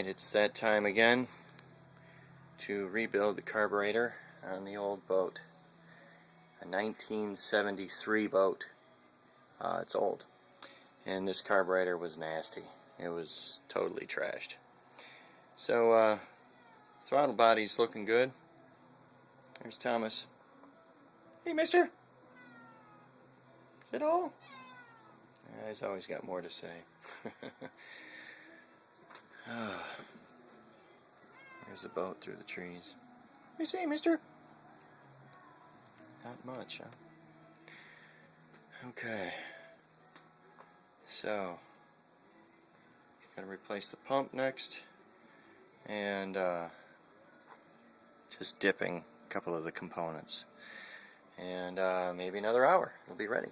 Alright, it's that time again to rebuild the carburetor on the old boat. A 1973 boat. It's old. And this carburetor was nasty. It was totally trashed. So, throttle body's looking good. There's Thomas. Hey, mister! Is it all? He's always got more to say. There's a boat through the trees. What do you say, mister? Not much, huh? Okay. So, gotta replace the pump next. And, just dipping a couple of the components. And, maybe another hour. We'll be ready.